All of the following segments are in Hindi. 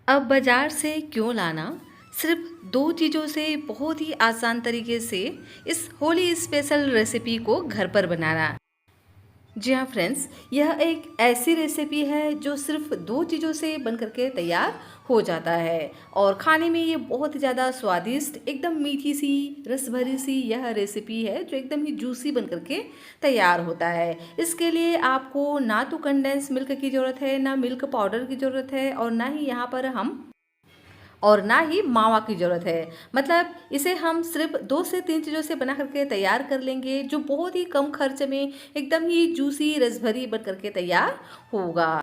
अब बाज़ार से क्यों लाना, सिर्फ 2 चीज़ों से बहुत ही आसान तरीके से इस होली स्पेशल रेसिपी को घर पर बनाना। जी हाँ फ्रेंड्स, यह एक ऐसी रेसिपी है जो सिर्फ 2 चीज़ों से बन करके तैयार हो जाता है और खाने में ये बहुत ही ज़्यादा स्वादिष्ट, एकदम मीठी सी, रस भरी सी यह रेसिपी है जो एकदम ही जूसी बन करके तैयार होता है। इसके लिए आपको ना तो कंडेंस मिल्क की ज़रूरत है, ना मिल्क पाउडर की ज़रूरत है और ना ही यहाँ पर और ना ही मावा की ज़रूरत है। मतलब इसे हम सिर्फ 2 से 3 चीज़ों से बना करके तैयार कर लेंगे जो बहुत ही कम खर्च में एकदम ही जूसी रसभरी बन करके तैयार होगा।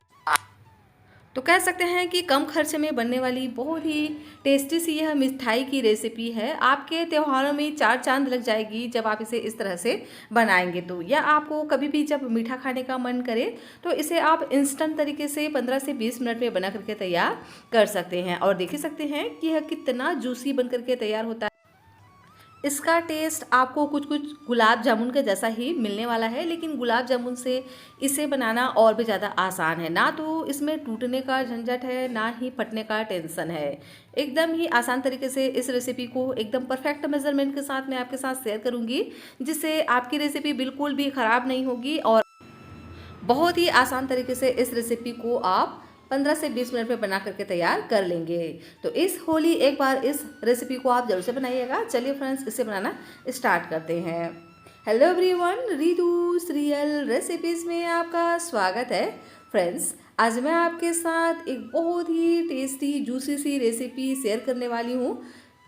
तो कह सकते हैं कि कम खर्च में बनने वाली बहुत ही टेस्टी सी यह मिठाई की रेसिपी है। आपके त्योहारों में 4 चांद लग जाएगी जब आप इसे इस तरह से बनाएंगे तो, या आपको कभी भी जब मीठा खाने का मन करे तो इसे आप इंस्टेंट तरीके से 15 से 20 मिनट में बना करके तैयार कर सकते हैं। और देख ही सकते हैं कि यह कितना जूसी बन करके तैयार होता है। इसका टेस्ट आपको कुछ कुछ गुलाब जामुन के जैसा ही मिलने वाला है, लेकिन गुलाब जामुन से इसे बनाना और भी ज़्यादा आसान है। ना तो इसमें टूटने का झंझट है, ना ही फटने का टेंशन है। एकदम ही आसान तरीके से इस रेसिपी को एकदम परफेक्ट मेजरमेंट के साथ मैं आपके साथ शेयर करूंगी, जिससे आपकी रेसिपी बिल्कुल भी ख़राब नहीं होगी और बहुत ही आसान तरीके से इस रेसिपी को आप 15 से 20 मिनट में बना करके तैयार कर लेंगे। तो इस होली एक बार इस रेसिपी को आप जरूर से बनाइएगा। चलिए फ्रेंड्स, इसे बनाना स्टार्ट करते हैं। हेलो एवरीवन, रितुस रियल रेसिपीज़ में आपका स्वागत है। फ्रेंड्स, आज मैं आपके साथ एक बहुत ही टेस्टी जूसी सी रेसिपी शेयर करने वाली हूँ।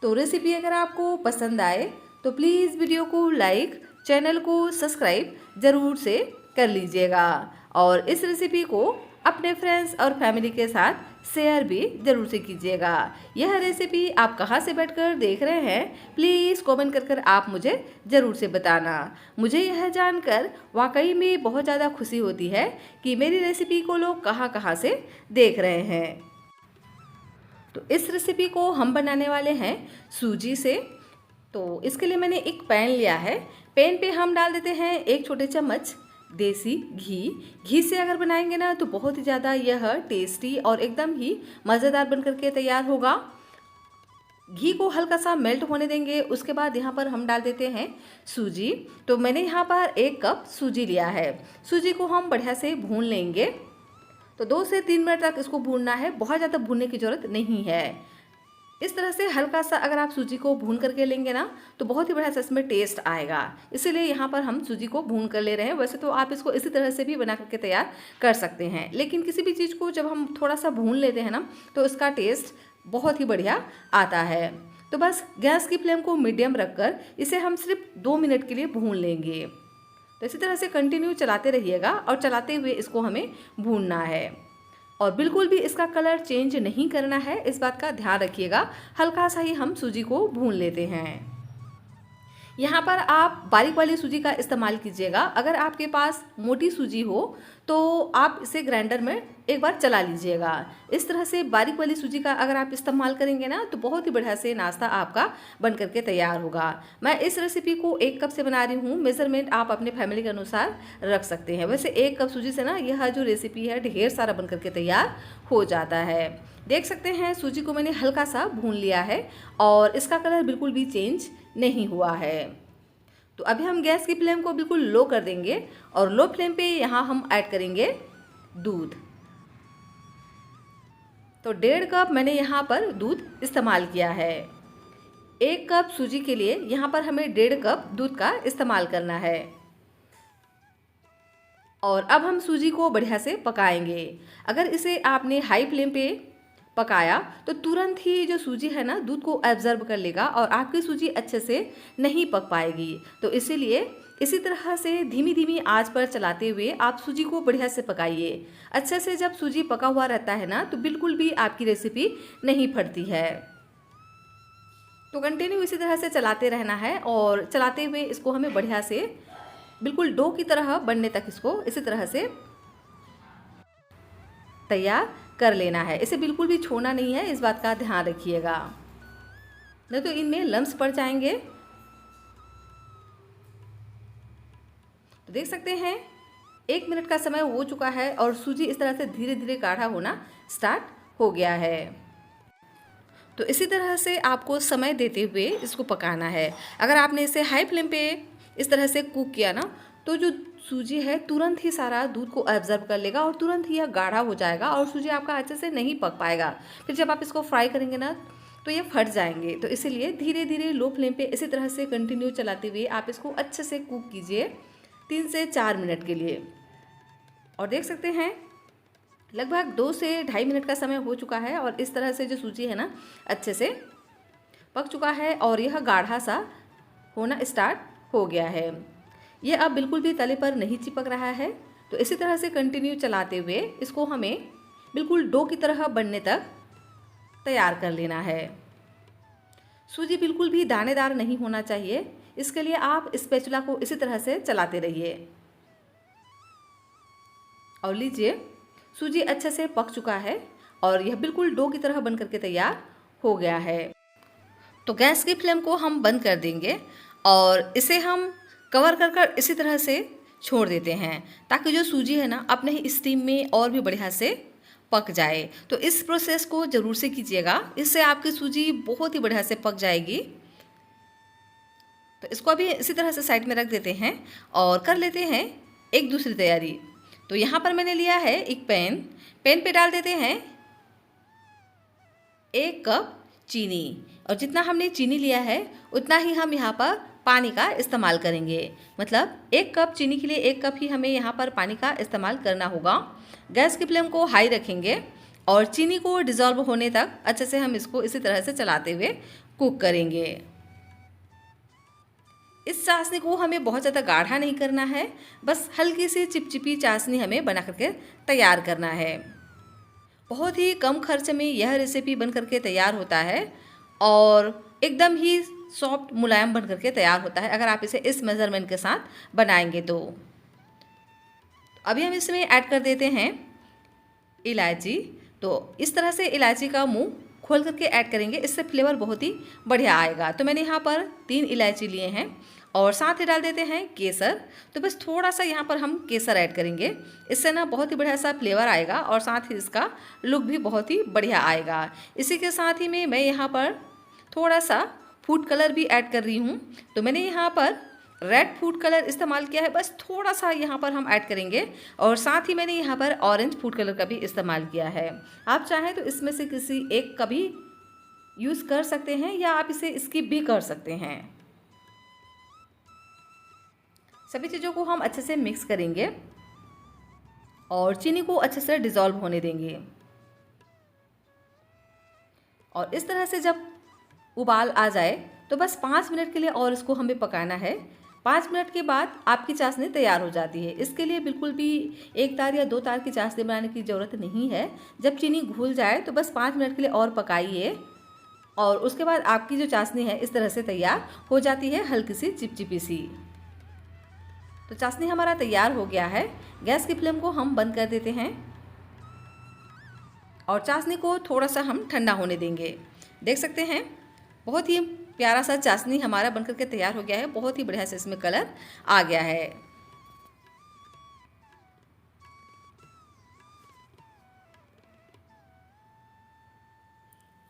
तो रेसिपी अगर आपको पसंद आए तो प्लीज़ वीडियो को लाइक, चैनल को सब्सक्राइब ज़रूर से कर लीजिएगा और इस रेसिपी को अपने फ्रेंड्स और फैमिली के साथ शेयर भी ज़रूर से कीजिएगा। यह रेसिपी आप कहाँ से बैठकर देख रहे हैं, प्लीज़ कमेंट कर आप मुझे ज़रूर से बताना। मुझे यह जानकर वाकई में बहुत ज़्यादा खुशी होती है कि मेरी रेसिपी को लोग कहाँ कहाँ से देख रहे हैं। तो इस रेसिपी को हम बनाने वाले हैं सूजी से। तो इसके लिए मैंने एक पैन लिया है। पैन पे हम डाल देते हैं 1 छोटे चम्मच देसी घी। घी से अगर बनाएंगे ना तो बहुत ही ज़्यादा यह टेस्टी और एकदम ही मज़ेदार बन करके तैयार होगा। घी को हल्का सा मेल्ट होने देंगे। उसके बाद यहाँ पर हम डाल देते हैं सूजी। तो मैंने यहाँ पर 1 कप सूजी लिया है। सूजी को हम बढ़िया से भून लेंगे। तो 2 से 3 मिनट तक इसको भूनना है, बहुत ज़्यादा भूनने की ज़रूरत नहीं है। इस तरह से हल्का सा अगर आप सूजी को भून करके लेंगे ना तो बहुत ही बढ़िया सा इसमें टेस्ट आएगा। इसीलिए यहाँ पर हम सूजी को भून कर ले रहे हैं। वैसे तो आप इसको इसी तरह से भी बना करके तैयार कर सकते हैं, लेकिन किसी भी चीज़ को जब हम थोड़ा सा भून लेते हैं ना तो इसका टेस्ट बहुत ही बढ़िया आता है। तो बस गैस की फ्लेम को मीडियम रखकर इसे हम सिर्फ 2 मिनट के लिए भून लेंगे। तो इसी तरह से कंटिन्यू चलाते रहिएगा और चलाते हुए इसको हमें भूनना है और बिल्कुल भी इसका कलर चेंज नहीं करना है, इस बात का ध्यान रखिएगा। हल्का सा ही हम सूजी को भून लेते हैं। यहाँ पर आप बारीक वाली सूजी का इस्तेमाल कीजिएगा। अगर आपके पास मोटी सूजी हो तो आप इसे ग्राइंडर में एक बार चला लीजिएगा। इस तरह से बारीक वाली सूजी का अगर आप इस्तेमाल करेंगे ना तो बहुत ही बढ़िया से नाश्ता आपका बन करके तैयार होगा। मैं इस रेसिपी को 1 कप से बना रही हूँ। मेज़रमेंट आप अपने फैमिली के अनुसार रख सकते हैं। वैसे 1 कप सूजी से ना यह जो रेसिपी है ढेर सारा बन करके तैयार हो जाता है। देख सकते हैं सूजी को मैंने हल्का सा भून लिया है और इसका कलर बिल्कुल भी चेंज नहीं हुआ है। तो अभी हम गैस की फ्लेम को बिल्कुल लो कर देंगे और लो फ्लेम पे यहाँ हम ऐड करेंगे दूध। तो 1.5 कप मैंने यहाँ पर दूध इस्तेमाल किया है। 1 कप सूजी के लिए यहाँ पर हमें 1.5 कप दूध का इस्तेमाल करना है। और अब हम सूजी को बढ़िया से पकाएंगे। अगर इसे आपने हाई फ्लेम पे पकाया तो तुरंत ही जो सूजी है ना दूध को एब्जर्व कर लेगा और आपकी सूजी अच्छे से नहीं पक पाएगी। तो इसीलिए इसी तरह से धीमी धीमी आंच पर चलाते हुए आप सूजी को बढ़िया से पकाइए। अच्छे से जब सूजी पका हुआ रहता है ना तो बिल्कुल भी आपकी रेसिपी नहीं फटती है। तो कंटिन्यू इसी तरह से चलाते रहना है और चलाते हुए इसको हमें बढ़िया से बिल्कुल डो की तरह बनने तक इसको इसी तरह से तैयार कर लेना है। इसे बिल्कुल भी छोड़ना नहीं है, इस बात का ध्यान रखिएगा, नहीं तो इनमें लम्स पड़ जाएंगे। तो देख सकते हैं 1 मिनट का समय हो चुका है और सूजी इस तरह से धीरे धीरे गाढ़ा होना स्टार्ट हो गया है। तो इसी तरह से आपको समय देते हुए इसको पकाना है। अगर आपने इसे हाई फ्लेम पे इस तरह से कुक किया ना, तो जो सूजी है तुरंत ही सारा दूध को एब्जर्व कर लेगा और तुरंत ही यह गाढ़ा हो जाएगा और सूजी आपका अच्छे से नहीं पक पाएगा। फिर जब आप इसको फ्राई करेंगे ना, तो ये फट जाएंगे। तो इसीलिए धीरे धीरे लो फ्लेम पे इसी तरह से कंटिन्यू चलाते हुए आप इसको अच्छे से कुक कीजिए 3 से 4 मिनट के लिए। और देख सकते हैं लगभग 2 से ढाई मिनट का समय हो चुका है और इस तरह से जो सूजी है ना अच्छे से पक चुका है और यह गाढ़ा सा होना स्टार्ट हो गया है। यह अब बिल्कुल भी तले पर नहीं चिपक रहा है। तो इसी तरह से कंटिन्यू चलाते हुए इसको हमें बिल्कुल डो की तरह बनने तक तैयार कर लेना है। सूजी बिल्कुल भी दानेदार नहीं होना चाहिए, इसके लिए आप स्पैचुला को इसी तरह से चलाते रहिए। और लीजिए सूजी अच्छे से पक चुका है और यह बिल्कुल डो की तरह बन करके तैयार हो गया है। तो गैस की फ्लेम को हम बंद कर देंगे और इसे हम कवर कर कर इसी तरह से छोड़ देते हैं ताकि जो सूजी है ना अपने ही स्टीम में और भी बढ़िया से पक जाए। तो इस प्रोसेस को ज़रूर से कीजिएगा, इससे आपकी सूजी बहुत ही बढ़िया से पक जाएगी। तो इसको अभी इसी तरह से साइड में रख देते हैं और कर लेते हैं एक दूसरी तैयारी। तो यहाँ पर मैंने लिया है एक पैन पे डाल देते हैं 1 कप चीनी और जितना हमने चीनी लिया है उतना ही हम यहाँ पर पानी का इस्तेमाल करेंगे। मतलब 1 कप चीनी के लिए 1 कप ही हमें यहाँ पर पानी का इस्तेमाल करना होगा। गैस की फ्लेम को हाई रखेंगे और चीनी को डिज़ोल्व होने तक अच्छे से हम इसको इसी तरह से चलाते हुए कुक करेंगे। इस चाशनी को हमें बहुत ज़्यादा गाढ़ा नहीं करना है, बस हल्की सी चिपचिपी चाशनी हमें बना करके तैयार करना है। बहुत ही कम खर्च में यह रेसिपी बन करके तैयार होता है और एकदम ही सॉफ्ट मुलायम बन करके तैयार होता है अगर आप इसे इस मेज़रमेंट के साथ बनाएंगे तो। अभी हम इसमें ऐड कर देते हैं इलायची। तो इस तरह से इलायची का मुंह खोल करके ऐड करेंगे, इससे फ्लेवर बहुत ही बढ़िया आएगा। तो मैंने यहाँ पर 3 इलायची लिए हैं और साथ ही डाल देते हैं केसर। तो बस थोड़ा सा यहाँ पर हम केसर ऐड करेंगे, इससे ना बहुत ही बढ़िया सा फ्लेवर आएगा और साथ ही इसका लुक भी बहुत ही बढ़िया आएगा। इसी के साथ ही में मैं यहाँ पर थोड़ा सा फूड कलर भी ऐड कर रही हूँ। तो मैंने यहाँ पर रेड फूड कलर इस्तेमाल किया है, बस थोड़ा सा यहाँ पर हम ऐड करेंगे और साथ ही मैंने यहाँ पर ऑरेंज फूड कलर का भी इस्तेमाल किया है। आप चाहें तो इसमें से किसी एक का भी यूज़ कर सकते हैं या आप इसे स्किप भी कर सकते हैं। सभी चीज़ों को हम अच्छे से मिक्स करेंगे और चीनी को अच्छे से डिज़ोल्व होने देंगे। और इस तरह से जब उबाल आ जाए तो बस 5 मिनट के लिए और इसको हमें पकाना है। 5 मिनट के बाद आपकी चाशनी तैयार हो जाती है। इसके लिए बिल्कुल भी 1 तार या 2 तार की चाशनी बनाने की ज़रूरत नहीं है। जब चीनी घुल जाए तो बस 5 मिनट के लिए और पकाइए और उसके बाद आपकी जो चाशनी है इस तरह से तैयार हो जाती है, हल्की सी चिपचिपी सी। तो चाशनी हमारा तैयार हो गया है। गैस की फ्लेम को हम बंद कर देते हैं और चाशनी को थोड़ा सा हम ठंडा होने देंगे। देख सकते हैं बहुत ही प्यारा सा चाशनी हमारा बनकर के तैयार हो गया है। बहुत ही बढ़िया से इसमें कलर आ गया है।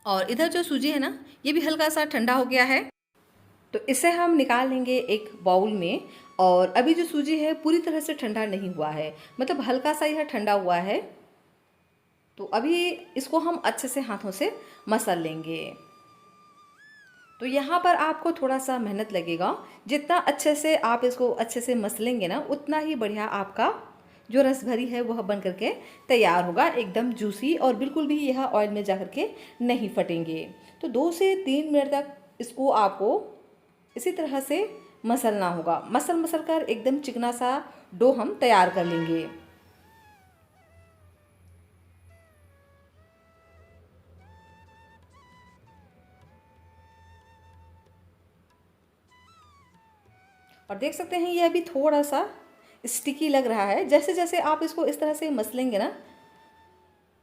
और इधर जो सूजी है ना ये भी हल्का सा ठंडा हो गया है। तो इसे हम निकाल लेंगे एक बाउल में। और अभी जो सूजी है पूरी तरह से ठंडा नहीं हुआ है, मतलब हल्का सा यह ठंडा हुआ है। तो अभी इसको हम अच्छे से हाथों से मसल लेंगे। तो यहाँ पर आपको थोड़ा सा मेहनत लगेगा। जितना अच्छे से आप इसको अच्छे से मसलेंगे ना उतना ही बढ़िया आपका जो रसभरी है वह बन करके तैयार होगा, एकदम जूसी और बिल्कुल भी यह ऑयल में जा करके नहीं फटेंगे। तो 2 से 3 मिनट तक इसको आपको इसी तरह से मसलना होगा। मसल कर एकदम चिकना सा डो हम तैयार कर लेंगे। और देख सकते हैं ये अभी थोड़ा सा स्टिकी लग रहा है। जैसे जैसे आप इसको इस तरह से मसलेंगे ना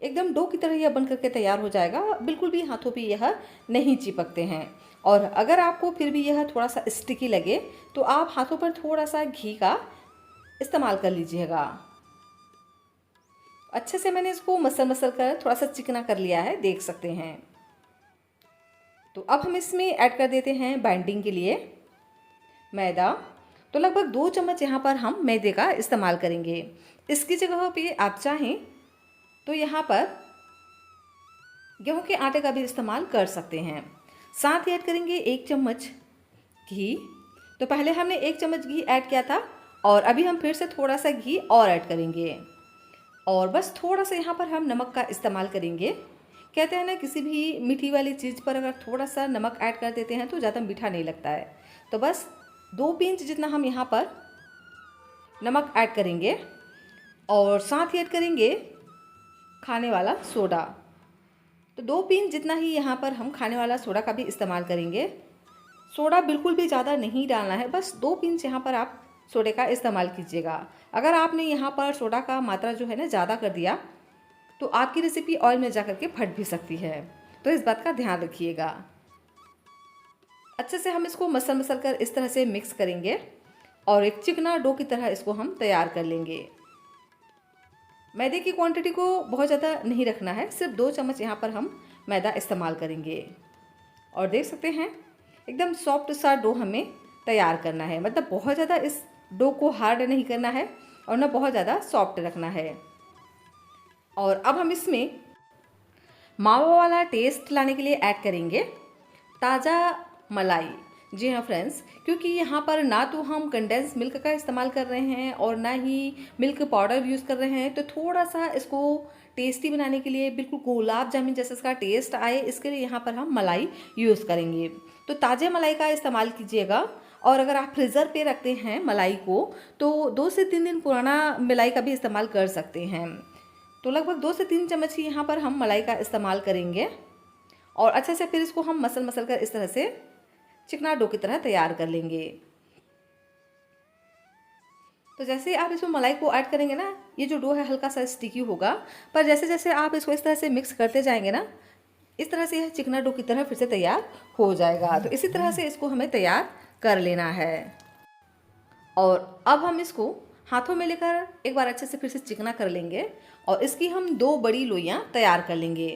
एकदम डो की तरह यह बन करके तैयार हो जाएगा। बिल्कुल भी हाथों पे यह नहीं चिपकते हैं। और अगर आपको फिर भी यह थोड़ा सा स्टिकी लगे तो आप हाथों पर थोड़ा सा घी का इस्तेमाल कर लीजिएगा। अच्छे से मैंने इसको मसल कर थोड़ा सा चिकना कर लिया है, देख सकते हैं। तो अब हम इसमें ऐड कर देते हैं बाइंडिंग के लिए मैदा। तो लगभग 2 चम्मच यहाँ पर हम मैदे का इस्तेमाल करेंगे। इसकी जगह पे आप चाहें तो यहाँ पर गेहूं के आटे का भी इस्तेमाल कर सकते हैं। साथ ही ऐड करेंगे 1 चम्मच घी। तो पहले हमने 1 चम्मच घी ऐड किया था और अभी हम फिर से थोड़ा सा घी और ऐड करेंगे और बस थोड़ा सा यहाँ पर हम नमक का इस्तेमाल करेंगे। कहते हैं ना, किसी भी मीठी वाली चीज़ पर अगर थोड़ा सा नमक ऐड कर देते हैं तो ज़्यादा मीठा नहीं लगता है। तो बस 2 पिंच जितना हम यहाँ पर नमक ऐड करेंगे और साथ ही ऐड करेंगे खाने वाला सोडा। तो 2 पिंच जितना ही यहाँ पर हम खाने वाला सोडा का भी इस्तेमाल करेंगे। सोडा बिल्कुल भी ज़्यादा नहीं डालना है, बस 2 पिंच यहाँ पर आप सोडे का इस्तेमाल कीजिएगा। अगर आपने यहाँ पर सोडा का मात्रा जो है ना ज़्यादा कर दिया तो आपकी रेसिपी ऑयल में जा कर के फट भी सकती है, तो इस बात का ध्यान रखिएगा। अच्छे से हम इसको मसल मसल कर इस तरह से मिक्स करेंगे और एक चिकना डो की तरह इसको हम तैयार कर लेंगे। मैदे की क्वांटिटी को बहुत ज़्यादा नहीं रखना है, सिर्फ 2 चम्मच यहाँ पर हम मैदा इस्तेमाल करेंगे। और देख सकते हैं एकदम सॉफ्ट सा डो हमें तैयार करना है, मतलब बहुत ज़्यादा इस डो को हार्ड नहीं करना है और ना बहुत ज़्यादा सॉफ्ट रखना है। और अब हम इसमें मावा वाला टेस्ट लाने के लिए ऐड करेंगे ताज़ा मलाई। जी हाँ फ्रेंड्स, क्योंकि यहाँ पर ना तो हम कंडेंस मिल्क का इस्तेमाल कर रहे हैं और ना ही मिल्क पाउडर यूज़ कर रहे हैं, तो थोड़ा सा इसको टेस्टी बनाने के लिए, बिल्कुल गुलाब जामुन जैसा इसका टेस्ट आए, इसके लिए यहाँ पर हम मलाई यूज़ करेंगे। तो ताज़े मलाई का इस्तेमाल कीजिएगा और अगर आप फ्रीज़र पे रखते हैं मलाई को तो 2 से 3 दिन पुराना मलाई का भी इस्तेमाल कर सकते हैं। तो लगभग 2 से 3 चम्मच ही यहाँ पर हम मलाई का इस्तेमाल करेंगे और अच्छे से फिर इसको हम मसल मसल कर इस तरह से चिकना डो की तरह तैयार कर लेंगे। तो जैसे आप इसमें मलाई को ऐड करेंगे ना, ये जो डो है हल्का सा स्टिकी होगा, पर जैसे जैसे आप इसको इस तरह से मिक्स करते जाएंगे ना, इस तरह से यह चिकना डो की तरह फिर से तैयार हो जाएगा। तो इसी तरह से इसको हमें तैयार कर लेना है। और अब हम इसको हाथों में लेकर एक बार अच्छे से फिर से चिकना कर लेंगे और इसकी हम 2 बड़ी लोइयां तैयार कर लेंगे।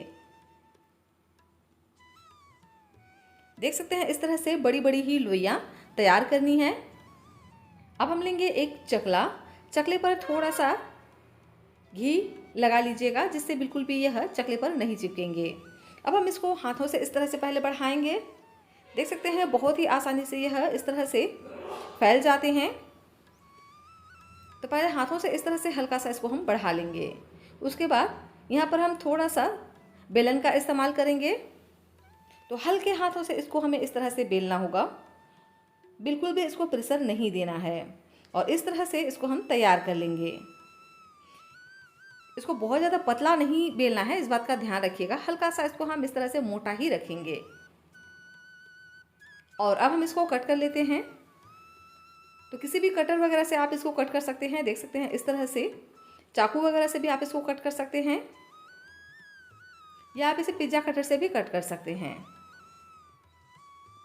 देख सकते हैं इस तरह से बड़ी बड़ी ही लोइयां तैयार करनी है। अब हम लेंगे एक चकला, चकले पर थोड़ा सा घी लगा लीजिएगा जिससे बिल्कुल भी यह चकले पर नहीं चिपकेंगे। अब हम इसको हाथों से इस तरह से पहले बढ़ाएंगे। देख सकते हैं बहुत ही आसानी से यह इस तरह से फैल जाते हैं। तो पहले हाथों से इस तरह से हल्का सा इसको हम बढ़ा लेंगे। उसके बाद यहाँ पर हम थोड़ा सा बेलन का इस्तेमाल करेंगे। तो हल्के हाथों से इसको हमें इस तरह से बेलना होगा, बिल्कुल भी इसको प्रेशर नहीं देना है और इस तरह से इसको हम तैयार कर लेंगे। इसको बहुत ज़्यादा पतला नहीं बेलना है, इस बात का ध्यान रखिएगा। हल्का सा इसको हम इस तरह से मोटा ही रखेंगे। और अब हम इसको कट कर लेते हैं। तो किसी भी कटर वगैरह से आप इसको कट कर सकते हैं। देख सकते हैं इस तरह से चाकू वगैरह से भी आप इसको कट कर सकते हैं या आप इसे पिज्ज़ा कटर से भी कट कर सकते हैं।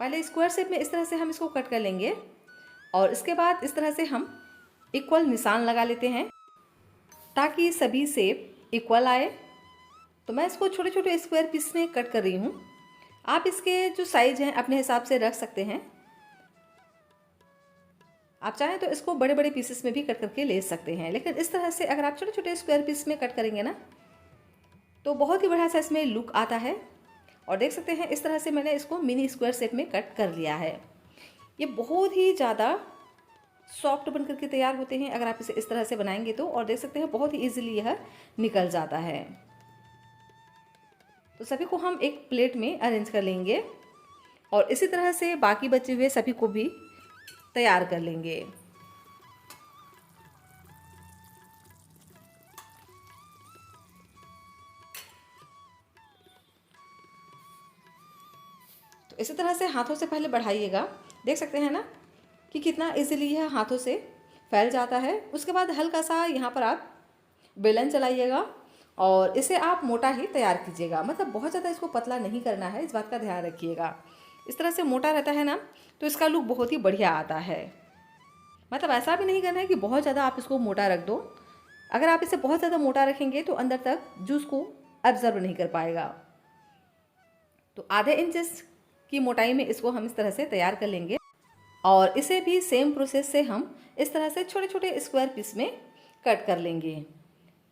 पहले स्क्वायर शेप में इस तरह से हम इसको कट कर लेंगे और इसके बाद इस तरह से हम इक्वल निशान लगा लेते हैं ताकि सभी शेप इक्वल आए। तो मैं इसको छोटे छोटे स्क्वायर पीस में कट कर रही हूँ। आप इसके जो साइज हैं अपने हिसाब से रख सकते हैं। आप चाहें तो इसको बड़े बड़े पीसेस में भी कट करके ले सकते हैं, लेकिन इस तरह से अगर आप छोटे छोटे स्क्वायर पीस में कट करेंगे ना तो बहुत ही बढ़िया सा इसमें लुक आता है। और देख सकते हैं इस तरह से मैंने इसको मिनी स्क्वायर शेप में कट कर लिया है। ये बहुत ही ज़्यादा सॉफ्ट बन करके तैयार होते हैं अगर आप इसे इस तरह से बनाएंगे तो। और देख सकते हैं बहुत ही ईजिली यह निकल जाता है। तो सभी को हम एक प्लेट में अरेंज कर लेंगे और इसी तरह से बाकी बचे हुए सभी को भी तैयार कर लेंगे। तो इसी तरह से हाथों से पहले बढ़ाइएगा। देख सकते हैं ना कि कितना इजीली यह हाथों से फैल जाता है। उसके बाद हल्का सा यहाँ पर आप बेलन चलाइएगा और इसे आप मोटा ही तैयार कीजिएगा, मतलब बहुत ज़्यादा इसको पतला नहीं करना है, इस बात का ध्यान रखिएगा। इस तरह से मोटा रहता है ना तो इसका लुक बहुत ही बढ़िया आता है। मतलब ऐसा भी नहीं करना है कि बहुत ज़्यादा आप इसको मोटा रख दो। अगर आप इसे बहुत ज़्यादा मोटा रखेंगे तो अंदर तक जूस को एब्जर्व नहीं कर पाएगा। तो आधे इंच की मोटाई में इसको हम इस तरह से तैयार कर लेंगे। और इसे भी सेम प्रोसेस से हम इस तरह से छोटे छोटे स्क्वायर पीस में कट कर लेंगे।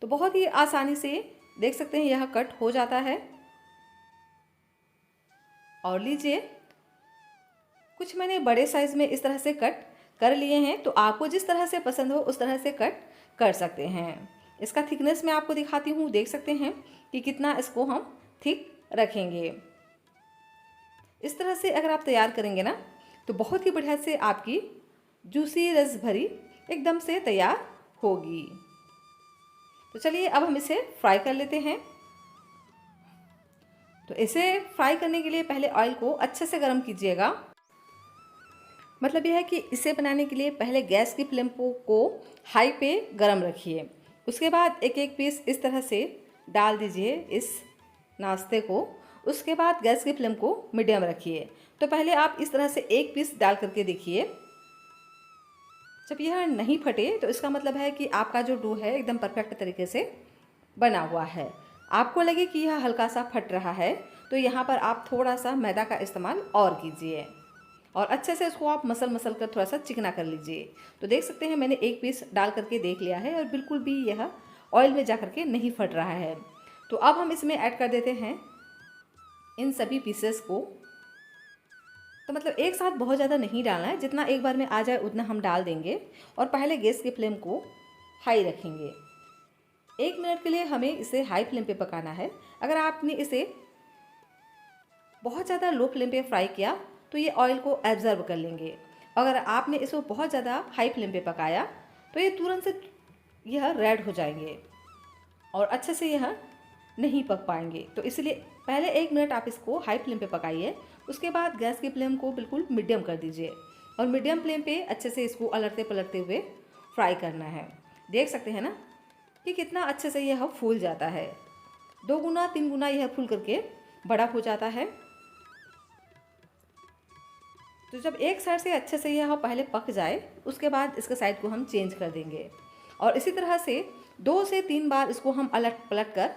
तो बहुत ही आसानी से देख सकते हैं यह कट हो जाता है। और लीजिए, कुछ मैंने बड़े साइज़ में इस तरह से कट कर लिए हैं। तो आपको जिस तरह से पसंद हो उस तरह से कट कर सकते हैं। इसका थिकनेस मैं आपको दिखाती हूँ, देख सकते हैं कि कितना इसको हम थिक रखेंगे। इस तरह से अगर आप तैयार करेंगे ना तो बहुत ही बढ़िया से आपकी जूसी रस भरी एकदम से तैयार होगी। तो चलिए अब हम इसे फ्राई कर लेते हैं। तो इसे फ्राई करने के लिए पहले ऑयल को अच्छे से गर्म कीजिएगा। मतलब यह है कि इसे बनाने के लिए पहले गैस की फ्लेम को हाई पे गर्म रखिए। उसके बाद एक एक पीस इस तरह से डाल दीजिए इस नाश्ते को। उसके बाद गैस की फ्लेम को मीडियम रखिए। तो पहले आप इस तरह से एक पीस डाल करके देखिए। जब यह नहीं फटे तो इसका मतलब है कि आपका जो डो है एकदम परफेक्ट तरीके से बना हुआ है। आपको लगे कि यह हल्का सा फट रहा है तो यहाँ पर आप थोड़ा सा मैदा का इस्तेमाल और कीजिए और अच्छे से इसको आप मसल कर थोड़ा सा चिकना कर लीजिए। तो देख सकते हैं मैंने एक पीस डाल करके देख लिया है और बिल्कुल भी यह ऑयल में जा करके नहीं फट रहा है। तो अब हम इसमें ऐड कर देते हैं इन सभी पीसेस को। तो मतलब एक साथ बहुत ज़्यादा नहीं डालना है, जितना एक बार में आ जाए उतना हम डाल देंगे। और पहले गैस की फ्लेम को हाई रखेंगे। 1 मिनट के लिए हमें इसे हाई फ्लेम पे पकाना है। अगर आपने इसे बहुत ज़्यादा लो फ्लेम पे फ्राई किया तो ये ऑयल को एब्जर्व कर लेंगे। अगर आपने इसको बहुत ज़्यादा हाई फ्लेम पे पकाया तो ये तुरंत से यह रेड हो जाएंगे और अच्छे से यह नहीं पक पाएंगे। तो इसलिए पहले 1 मिनट आप इसको हाई फ्लेम पे पकाइए। उसके बाद गैस की फ्लेम को बिल्कुल मीडियम कर दीजिए और मीडियम फ्लेम पे अच्छे से इसको अलटते पलटते हुए फ्राई करना है। देख सकते हैं ना कि कितना अच्छे से यह फूल जाता है। 2 गुना 3 गुना यह फूल करके बड़ा हो जाता है। तो जब एक साइड से अच्छे से यह पहले पक जाए उसके बाद इसके साइड को हम चेंज कर देंगे और इसी तरह से 2 से 3 बार इसको हम अलट पलट कर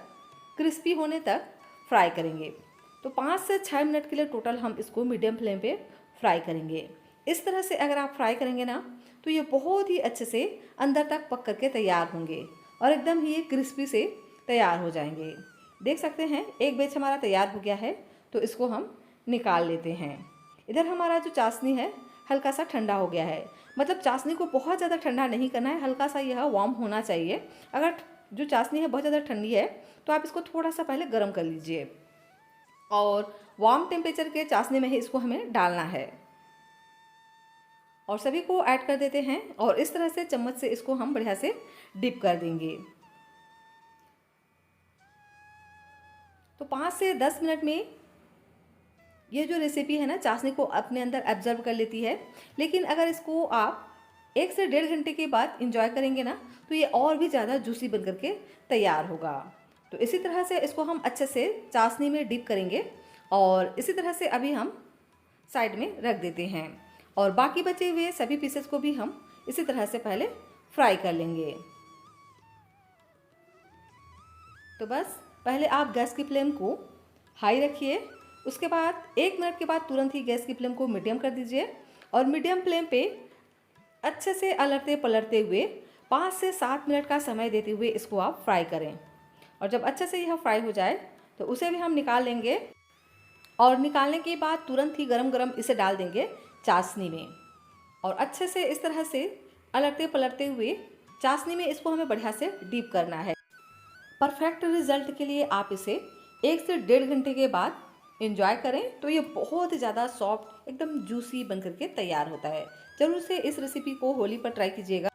क्रिस्पी होने तक फ्राई करेंगे। तो 5 से 6 मिनट के लिए टोटल हम इसको मीडियम फ्लेम पे फ्राई करेंगे। इस तरह से अगर आप फ्राई करेंगे ना तो ये बहुत ही अच्छे से अंदर तक पक करके तैयार होंगे और एकदम ही ये क्रिस्पी से तैयार हो जाएंगे। देख सकते हैं एक बैच हमारा तैयार हो गया है। तो इसको हम निकाल लेते हैं। इधर हमारा जो चाशनी है हल्का सा ठंडा हो गया है। मतलब चाशनी को बहुत ज़्यादा ठंडा नहीं करना है, हल्का सा यह वार्म होना चाहिए। अगर जो चाशनी है बहुत ज़्यादा ठंडी है तो आप इसको थोड़ा सा पहले गर्म कर लीजिए और वार्म टेम्परेचर के चाशनी में ही इसको हमें डालना है। और सभी को ऐड कर देते हैं और इस तरह से चम्मच से इसको हम बढ़िया से डिप कर देंगे। तो 5 से 10 मिनट में ये जो रेसिपी है ना चाशनी को अपने अंदर एब्जर्व कर लेती है। लेकिन अगर इसको आप 1 से 1.5 घंटे के बाद इंजॉय करेंगे ना तो ये और भी ज़्यादा जूसी बन करके तैयार होगा। तो इसी तरह से इसको हम अच्छे से चाशनी में डिप करेंगे और इसी तरह से अभी हम साइड में रख देते हैं और बाकी बचे हुए सभी पीसेस को भी हम इसी तरह से पहले फ्राई कर लेंगे। तो बस पहले आप गैस की फ्लेम को हाई रखिए। उसके बाद 1 मिनट के बाद तुरंत ही गैस की फ्लेम को मीडियम कर दीजिए और मीडियम फ्लेम पे अच्छे से अलटते पलटते हुए 5 से 7 मिनट का समय देते हुए इसको आप फ्राई करें। और जब अच्छे से यह फ्राई हो जाए तो उसे भी हम निकाल लेंगे और निकालने के बाद तुरंत ही गरम गरम इसे डाल देंगे चाशनी में और अच्छे से इस तरह से अलटते पलटते हुए चाशनी में इसको हमें बढ़िया से डीप करना है। परफेक्ट रिजल्ट के लिए आप इसे 1 से 1.5 घंटे के बाद एंजॉय करें तो ये बहुत ज़्यादा सॉफ्ट एकदम जूसी बन करके तैयार होता है। ज़रूर से इस रेसिपी को होली पर ट्राई कीजिएगा।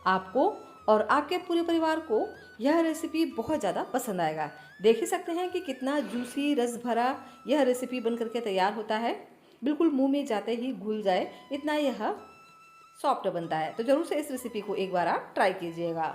आपको और आपके पूरे परिवार को यह रेसिपी बहुत ज़्यादा पसंद आएगा। देख ही सकते हैं कि कितना जूसी रस भरा यह रेसिपी बन करके तैयार होता है। बिल्कुल मुंह में जाते ही घुल जाए इतना यह सॉफ्ट बनता है। तो ज़रूर से इस रेसिपी को एक बार आप ट्राई कीजिएगा।